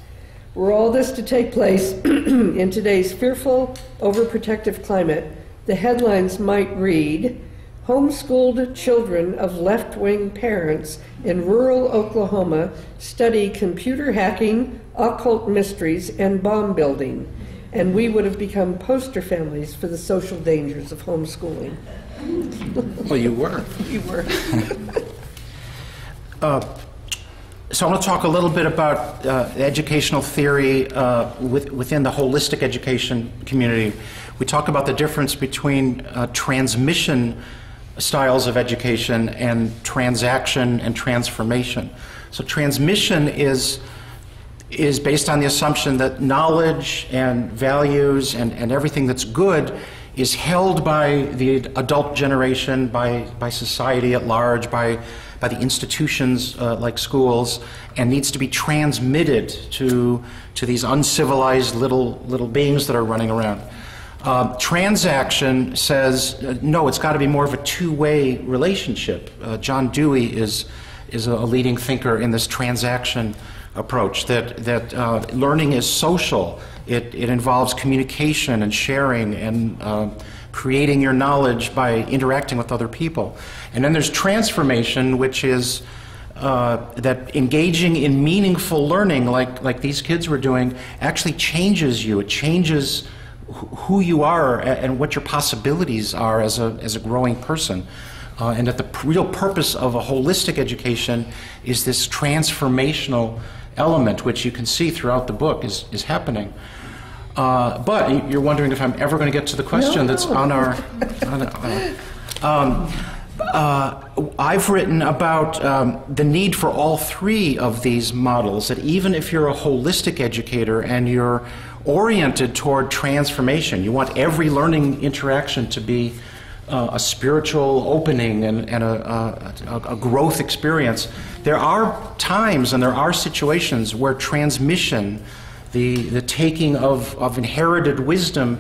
C: Were all this to take place in today's fearful, overprotective climate, the headlines might read, "Homeschooled children of left-wing parents in rural Oklahoma study computer hacking, occult mysteries, and bomb building," and we would have become poster families for the social dangers of homeschooling.
B: Well, you were.
C: You were.
B: So I want to talk a little bit about educational theory within the holistic education community. We talk about the difference between transmission styles of education and transaction and transformation. So transmission is based on the assumption that knowledge and values and everything that's good is held by the adult generation, by society at large, by the institutions like schools, and needs to be transmitted to these uncivilized little beings that are running around. Transaction says, no, it's got to be more of a two-way relationship. John Dewey is a leading thinker in this transaction approach, that learning is social. It involves communication and sharing and creating your knowledge by interacting with other people. And then there's transformation, which is that engaging in meaningful learning, like these kids were doing, actually changes you. It changes who you are and what your possibilities are as a growing person. And that the real purpose of a holistic education is this transformational element, which you can see throughout the book is happening. But you're wondering if I'm ever going to get to the question that's on our... I've written about the need for all three of these models, that even if you're a holistic educator and you're oriented toward transformation, you want every learning interaction to be a spiritual opening and a growth experience, there are times and there are situations where transmission, the taking of inherited wisdom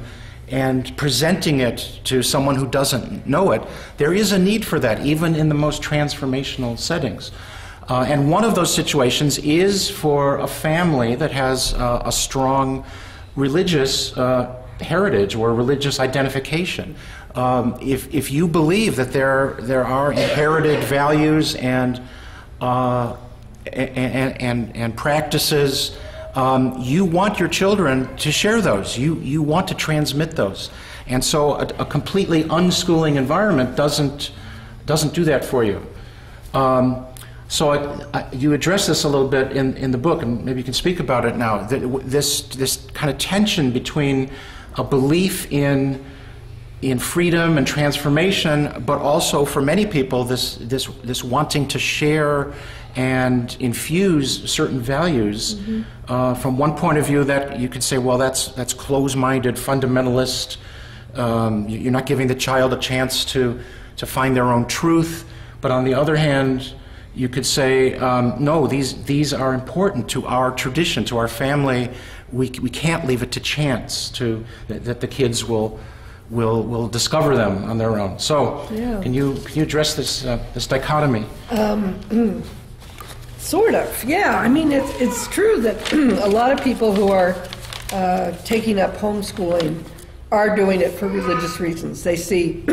B: and presenting it to someone who doesn't know it, there is a need for that, even in the most transformational settings. And one of those situations is for a family that has a strong religious heritage or religious identification. If you believe that there are inherited values and practices, you want your children to share those. You want to transmit those. And so a completely unschooling environment doesn't do that for you. So you address this a little bit in the book, and maybe you can speak about it now. This kind of tension between a belief in freedom and transformation, but also for many people this wanting to share and infuse certain values. Mm-hmm. From one point of view, that you could say, well, that's close-minded, fundamentalist. You're not giving the child a chance to find their own truth. But on the other hand, you could say, no, these are important to our tradition, to our family. We can't leave it to chance that the kids will discover them on their own. So, yeah. Can you address this dichotomy?
C: Sort of, yeah. I mean, it's true that a lot of people who are taking up homeschooling are doing it for religious reasons. They see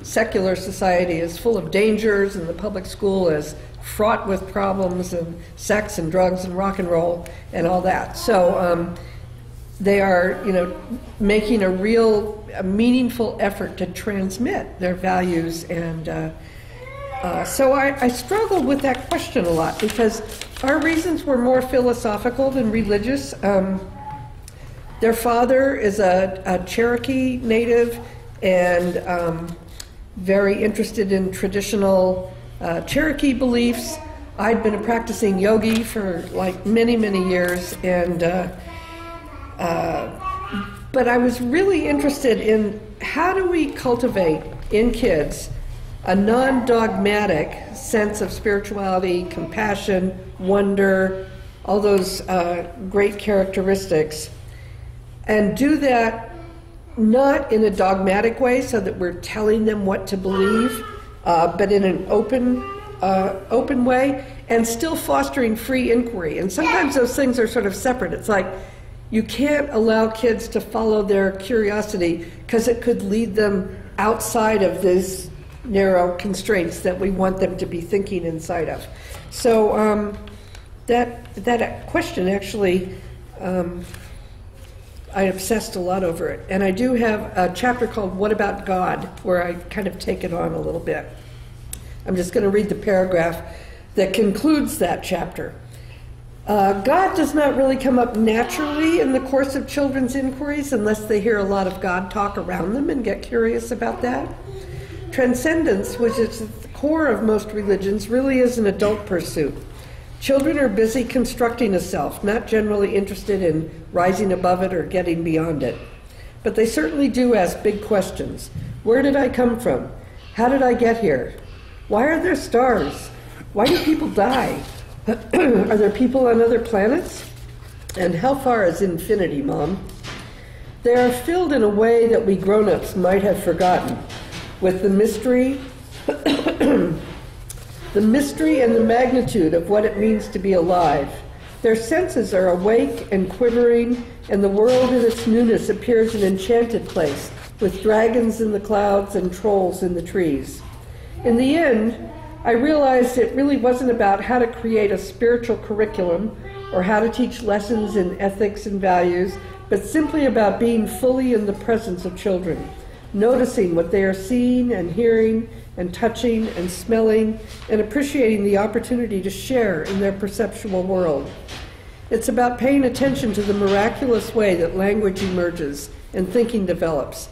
C: secular society as full of dangers and the public school as fraught with problems and sex and drugs and rock and roll and all that. So they are, making a meaningful effort to transmit their values. And so I struggled with that question a lot, because our reasons were more philosophical than religious. Their father is a Cherokee native and very interested in traditional Cherokee beliefs. I'd been a practicing yogi for like many, many years, and but I was really interested in how do we cultivate in kids a non-dogmatic sense of spirituality, compassion, wonder, all those great characteristics, and do that not in a dogmatic way so that we're telling them what to believe, but in an open way, and still fostering free inquiry. And sometimes those things are sort of separate. It's like you can't allow kids to follow their curiosity because it could lead them outside of these narrow constraints that we want them to be thinking inside of. So that question actually, I obsessed a lot over it. And I do have a chapter called What About God, where I kind of take it on a little bit. I'm just going to read the paragraph that concludes that chapter. God does not really come up naturally in the course of children's inquiries unless they hear a lot of God talk around them and get curious about that. Transcendence, which is at the core of most religions, really is an adult pursuit. Children are busy constructing a self, not generally interested in rising above it or getting beyond it. But they certainly do ask big questions. Where did I come from? How did I get here? Why are there stars? Why do people die? Are there people on other planets? And how far is infinity, Mom? They are filled in a way that we grown-ups might have forgotten, with the mystery, the mystery and the magnitude of what it means to be alive. Their senses are awake and quivering, and the world in its newness appears an enchanted place, with dragons in the clouds and trolls in the trees. In the end, I realized it really wasn't about how to create a spiritual curriculum or how to teach lessons in ethics and values, but simply about being fully in the presence of children, noticing what they are seeing and hearing and touching and smelling, and appreciating the opportunity to share in their perceptual world. It's about paying attention to the miraculous way that language emerges and thinking develops.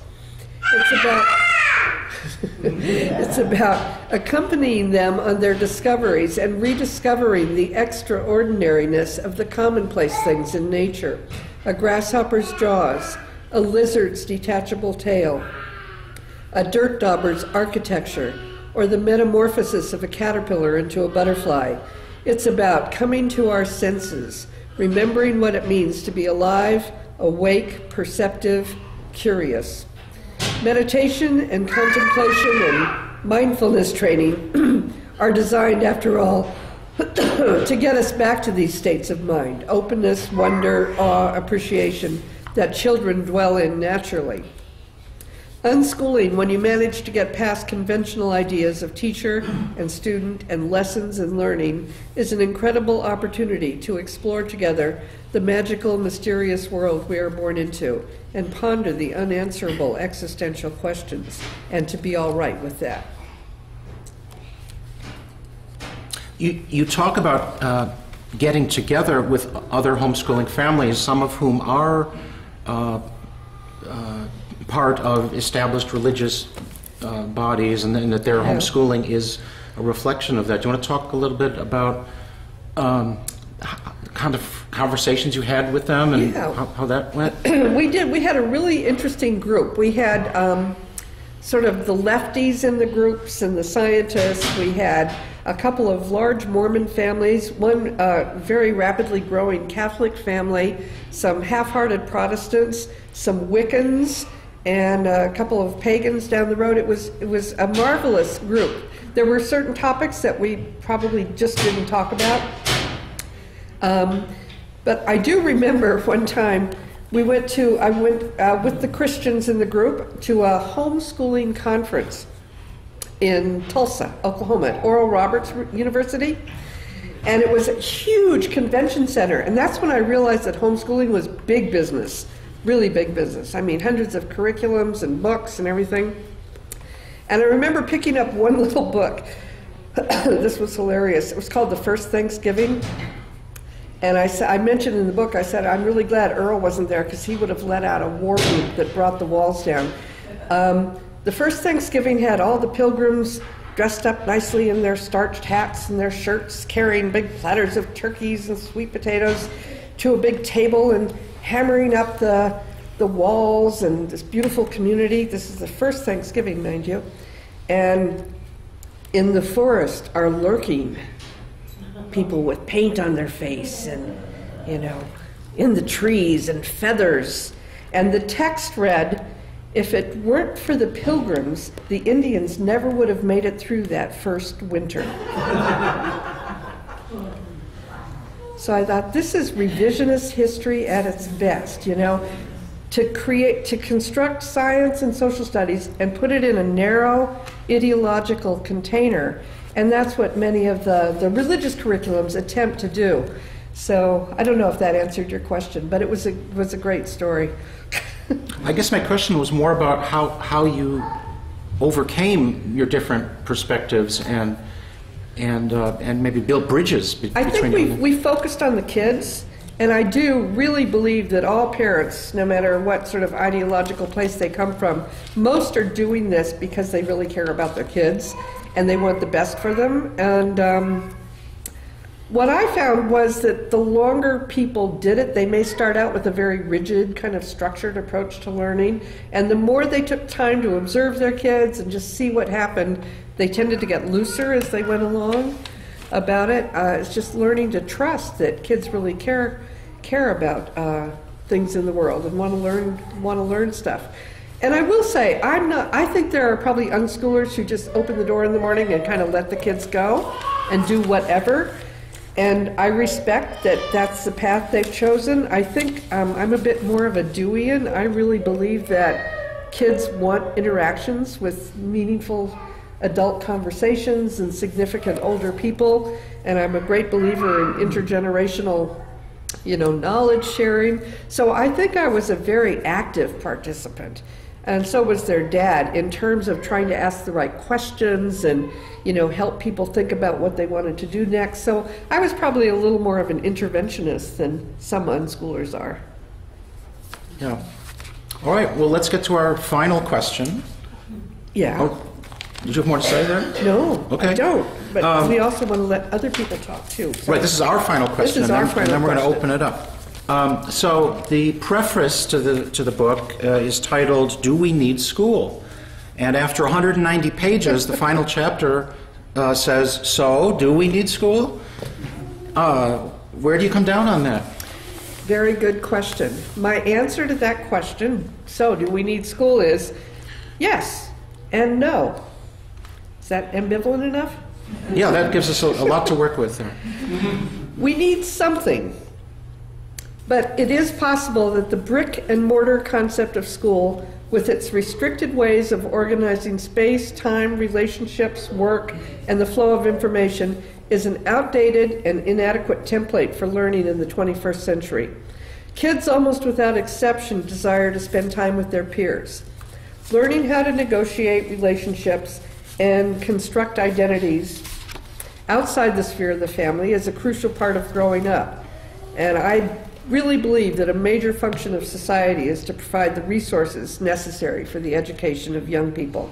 C: It's about accompanying them on their discoveries and rediscovering the extraordinariness of the commonplace things in nature. A grasshopper's jaws, a lizard's detachable tail, a dirt dauber's architecture, or the metamorphosis of a caterpillar into a butterfly. It's about coming to our senses, remembering what it means to be alive, awake, perceptive, curious. Meditation and contemplation and mindfulness training are designed, after all, to get us back to these states of mind, openness, wonder, awe, appreciation, that children dwell in naturally. Unschooling, when you manage to get past conventional ideas of teacher and student and lessons and learning, is an incredible opportunity to explore together the magical, mysterious world we are born into and ponder the unanswerable existential questions, and to be all right with that.
B: You talk about getting together with other homeschooling families, some of whom are part of established religious bodies, and that their homeschooling is a reflection of that. Do you want to talk a little bit about kind of conversations you had with them and how that went?
C: We did. We had a really interesting group. We had sort of the lefties in the groups and the scientists. We had a couple of large Mormon families, one very rapidly growing Catholic family, some half-hearted Protestants, some Wiccans, and a couple of pagans down the road. It was a marvelous group. There were certain topics that we probably just didn't talk about. But I do remember one time I went with the Christians in the group to a homeschooling conference in Tulsa, Oklahoma, at Oral Roberts University. And it was a huge convention center. And that's when I realized that homeschooling was big business, really big business. I mean, hundreds of curriculums and books and everything. And I remember picking up one little book. This was hilarious. It was called The First Thanksgiving. And I mentioned in the book, I said, I'm really glad Earl wasn't there because he would have let out a war whoop that brought the walls down. The first Thanksgiving had all the pilgrims dressed up nicely in their starched hats and their shirts, carrying big platters of turkeys and sweet potatoes to a big table and hammering up the walls and this beautiful community. This is the first Thanksgiving, mind you. And in the forest are lurking people with paint on their face and, in the trees and feathers. And the text read, if it weren't for the pilgrims, the Indians never would have made it through that first winter. So I thought, this is revisionist history at its best, to construct science and social studies and put it in a narrow ideological container. And that's what many of the religious curriculums attempt to do. So I don't know if that answered your question, but it was a great story.
B: I guess my question was more about how you overcame your different perspectives and maybe built bridges between
C: I think we focused on the kids, and I do really believe that all parents, no matter what sort of ideological place they come from, most are doing this because they really care about their kids and they want the best for them. And what I found was that the longer people did it, they may start out with a very rigid, kind of structured approach to learning, and the more they took time to observe their kids and just see what happened, they tended to get looser as they went along about it. It's just learning to trust that kids really care about things in the world and want to learn stuff. And I will say, I think there are probably unschoolers who just open the door in the morning and kind of let the kids go and do whatever. And I respect that that's the path they've chosen. I think I'm a bit more of a doian. I really believe that kids want interactions with meaningful adult conversations and significant older people. And I'm a great believer in intergenerational, knowledge sharing. So I think I was a very active participant. And so was their dad in terms of trying to ask the right questions and, help people think about what they wanted to do next. So I was probably a little more of an interventionist than some unschoolers are.
B: Yeah. All right, well, let's get to our final question.
C: Yeah.
B: Oh, did you have more to say there?
C: No,
B: okay.
C: I don't. But we also want to let other people talk too. So.
B: Right, this is our final question,
C: and
B: then we're going to open it up. So the preface to the book is titled, "Do We Need School?" And after 190 pages, the final chapter says, "So, do we need school?" Where do you come down on that?
C: Very good question. My answer to that question, so do we need school, is yes and no. Is that ambivalent enough?
B: Yeah, that gives us a lot to work with there.
C: We need something. But it is possible that the brick and mortar concept of school, with its restricted ways of organizing space, time, relationships, work, and the flow of information, is an outdated and inadequate template for learning in the 21st century. Kids, almost without exception, desire to spend time with their peers. Learning how to negotiate relationships and construct identities outside the sphere of the family is a crucial part of growing up. And I really believe that a major function of society is to provide the resources necessary for the education of young people.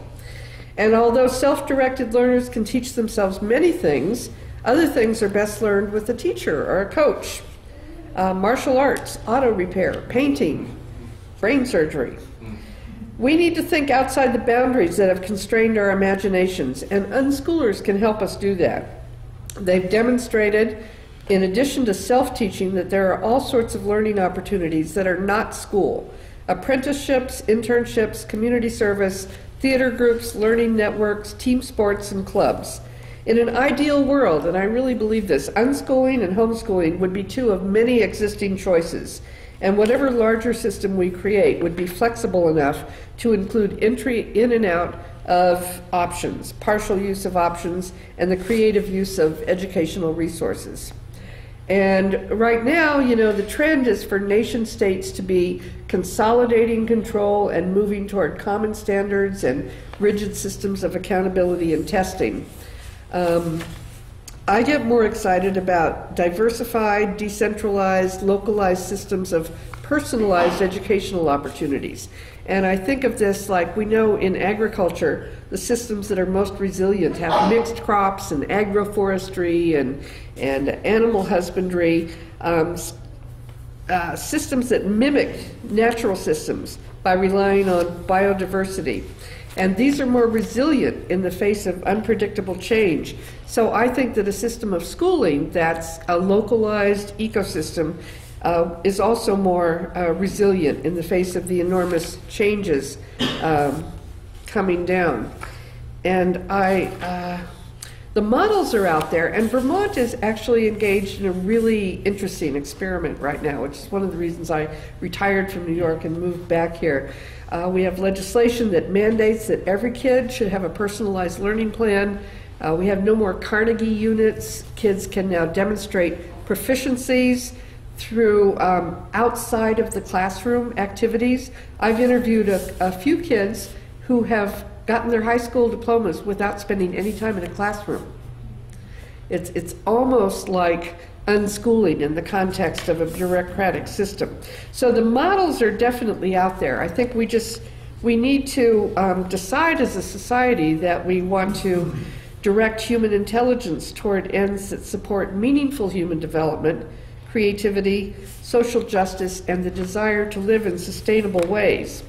C: And although self-directed learners can teach themselves many things, other things are best learned with a teacher or a coach. Martial arts, auto repair, painting, brain surgery. We need to think outside the boundaries that have constrained our imaginations, and unschoolers can help us do that. They've demonstrated, in addition to self-teaching, that there are all sorts of learning opportunities that are not school. Apprenticeships, internships, community service, theater groups, learning networks, team sports, and clubs. In an ideal world, and I really believe this, unschooling and homeschooling would be two of many existing choices. And whatever larger system we create would be flexible enough to include entry in and out of options, partial use of options, and the creative use of educational resources. And right now, the trend is for nation states to be consolidating control and moving toward common standards and rigid systems of accountability and testing. I get more excited about diversified, decentralized, localized systems of personalized educational opportunities. And I think of this like we know in agriculture, the systems that are most resilient have mixed crops and agroforestry and animal husbandry, systems that mimic natural systems by relying on biodiversity. And these are more resilient in the face of unpredictable change. So I think that a system of schooling that's a localized ecosystem is also more resilient in the face of the enormous changes coming down. And the models are out there, and Vermont is actually engaged in a really interesting experiment right now, which is one of the reasons I retired from New York and moved back here. We have legislation that mandates that every kid should have a personalized learning plan. We have no more Carnegie units. Kids can now demonstrate proficiencies through outside of the classroom activities. I've interviewed a few kids who have gotten their high school diplomas without spending any time in a classroom. It's almost like unschooling in the context of a bureaucratic system. So the models are definitely out there. I think we need to decide as a society that we want to direct human intelligence toward ends that support meaningful human development, creativity, social justice, and the desire to live in sustainable ways.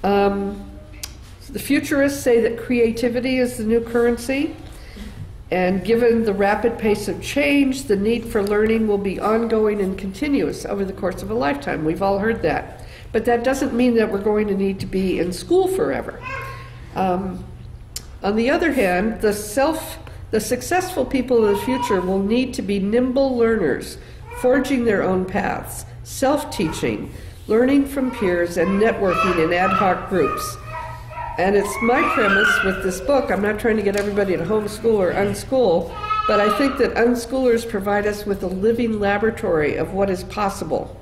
C: The futurists say that creativity is the new currency, And given the rapid pace of change, the need for learning will be ongoing and continuous over the course of a lifetime. We've all heard that. But that doesn't mean that we're going to need to be in school forever. On the other hand, the successful people of the future will need to be nimble learners, forging their own paths, self-teaching, learning from peers, and networking in ad hoc groups. And it's my premise with this book, I'm not trying to get everybody to homeschool or unschool, but I think that unschoolers provide us with a living laboratory of what is possible.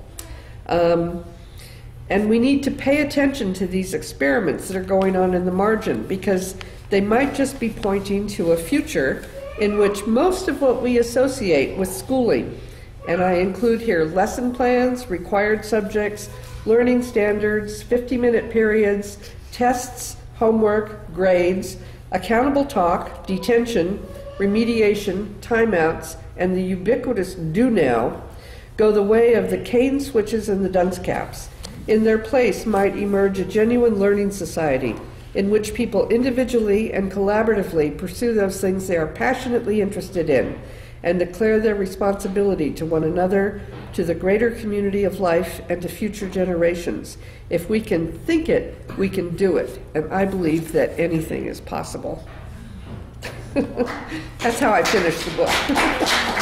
C: And we need to pay attention to these experiments that are going on in the margin, because they might just be pointing to a future in which most of what we associate with schooling, and I include here lesson plans, required subjects, learning standards, 50-minute periods, tests, homework, grades, accountable talk, detention, remediation, timeouts, and the ubiquitous do now, go the way of the cane switches and the dunce caps. In their place might emerge a genuine learning society in which people individually and collaboratively pursue those things they are passionately interested in and declare their responsibility to one another, to the greater community of life, and to future generations. If we can think it, we can do it. And I believe that anything is possible. That's how I finished the book.